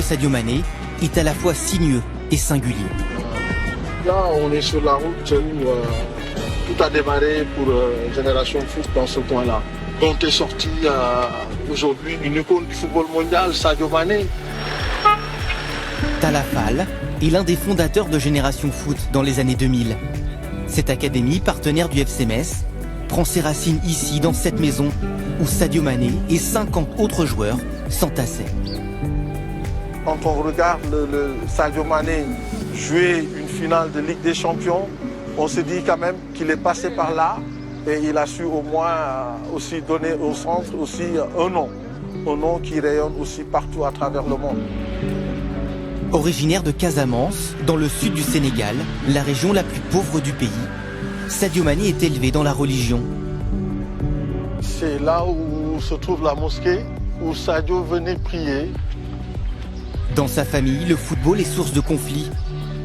Sadio Mané est à la fois sinueux et singulier. Là, on est sur la route où tout a démarré pour Génération Foot dans ce coin-là. Donc est sorti aujourd'hui une icône du football mondial, Sadio Mané. Talla Fall est l'un des fondateurs de Génération Foot dans les années 2000. Cette académie, partenaire du FC Metz, prend ses racines ici, dans cette maison, où Sadio Mané et 50 autres joueurs s'entassaient. Quand on regarde le Sadio Mané jouer une finale de Ligue des Champions, on se dit quand même qu'il est passé par là et il a su au moins aussi donner au centre aussi un nom qui rayonne aussi partout à travers le monde. Originaire de Casamance, dans le sud du Sénégal, la région la plus pauvre du pays, Sadio Mané est élevé dans la religion. C'est là où se trouve la mosquée, où Sadio venait prier. Dans sa famille, le football est source de conflits.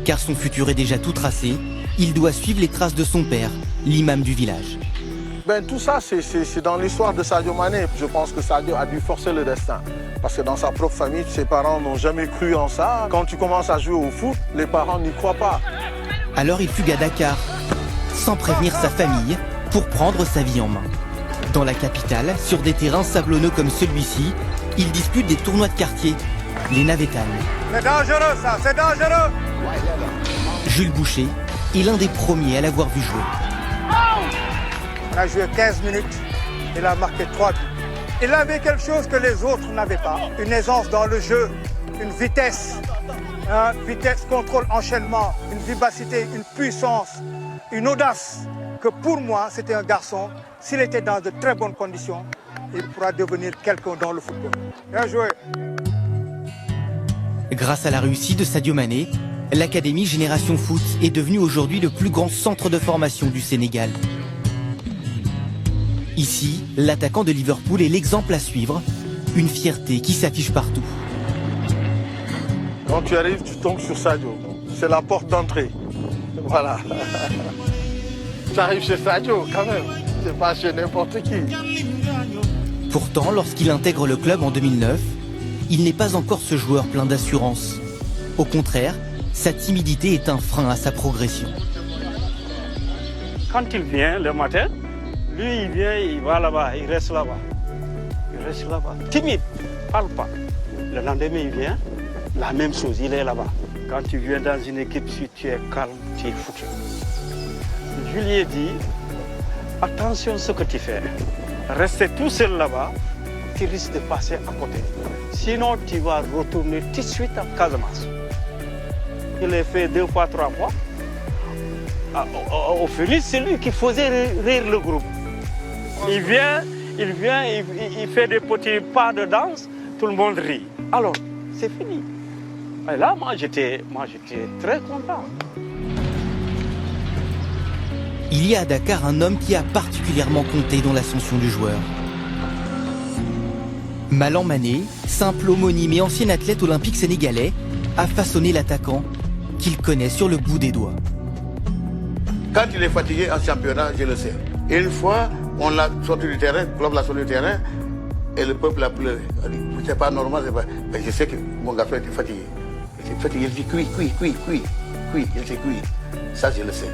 Car son futur est déjà tout tracé, il doit suivre les traces de son père, l'imam du village. Tout ça, c'est dans l'histoire de Sadio Mané. Je pense que Sadio a dû forcer le destin. Parce que dans sa propre famille, ses parents n'ont jamais cru en ça. Quand tu commences à jouer au foot, les parents n'y croient pas. Alors il fugue à Dakar, sans prévenir sa famille, pour prendre sa vie en main. Dans la capitale, sur des terrains sablonneux comme celui-ci, il dispute des tournois de quartier, les Navétanes. C'est dangereux ça, c'est dangereux! Jules Boucher est l'un des premiers à l'avoir vu jouer. On a joué 15 minutes, il a marqué 3 buts. Il avait quelque chose que les autres n'avaient pas. Une aisance dans le jeu, une vitesse, vitesse, contrôle, enchaînement, une vivacité, une puissance, une audace. Que pour moi, c'était un garçon, s'il était dans de très bonnes conditions, il pourra devenir quelqu'un dans le football. Bien joué. Grâce à la réussite de Sadio Mané, l'Académie Génération Foot est devenue aujourd'hui le plus grand centre de formation du Sénégal. Ici, l'attaquant de Liverpool est l'exemple à suivre, une fierté qui s'affiche partout. Quand tu arrives, tu tombes sur Sadio. C'est la porte d'entrée. Voilà. Tu arrives chez Sadio quand même. C'est pas chez n'importe qui. Pourtant, lorsqu'il intègre le club en 2009, il n'est pas encore ce joueur plein d'assurance. Au contraire, sa timidité est un frein à sa progression. Quand il vient le matin, lui il vient, il va là-bas, il reste là-bas. Il reste là-bas. Timide, parle pas. Le lendemain il vient, la même chose, il est là-bas. Quand tu viens dans une équipe, si tu es calme, tu es foutu. Je lui ai dit, attention à ce que tu fais. Rester tout seul là-bas, tu risques de passer à côté. Sinon, tu vas retourner tout de suite à Casamance. Il l'a fait 2 fois, 3 fois. Au finish, c'est lui qui faisait rire le groupe. Il vient, il fait des petits pas de danse, tout le monde rit. Alors, c'est fini. Et là, moi, j'étais très content. Il y a à Dakar un homme qui a particulièrement compté dans l'ascension du joueur. Malan Mané, simple homonyme et ancien athlète olympique sénégalais, a façonné l'attaquant qu'il connaît sur le bout des doigts. Quand il est fatigué en championnat, je le sais. Et une fois, on l'a sorti du terrain, le club l'a sorti du terrain, et le peuple a pleuré. C'est pas normal, c'est pas... Mais je sais que mon garçon était fatigué. Il était fatigué, il dit cuit, il était cuit. Ça, je le sais.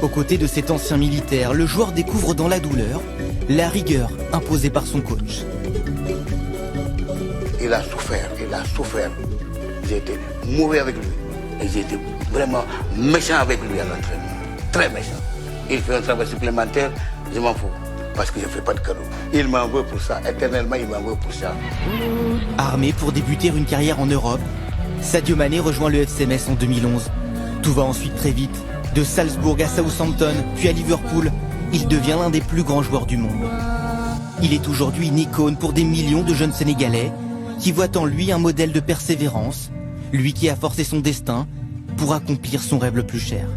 Aux côtés de cet ancien militaire, le joueur découvre dans la douleur la rigueur imposée par son coach. Il a souffert. J'ai été mauvais avec lui. Et j'ai été vraiment méchant avec lui à l'entraînement. Très méchant. Il fait un travail supplémentaire, je m'en fous. Parce que je ne fais pas de cadeau. Il m'en veut pour ça. Éternellement, il m'en veut pour ça. Armé pour débuter une carrière en Europe, Sadio Mané rejoint le FC Metz en 2011. Tout va ensuite très vite. De Salzbourg à Southampton, puis à Liverpool, il devient l'un des plus grands joueurs du monde. Il est aujourd'hui une icône pour des millions de jeunes Sénégalais qui voient en lui un modèle de persévérance, lui qui a forcé son destin pour accomplir son rêve le plus cher.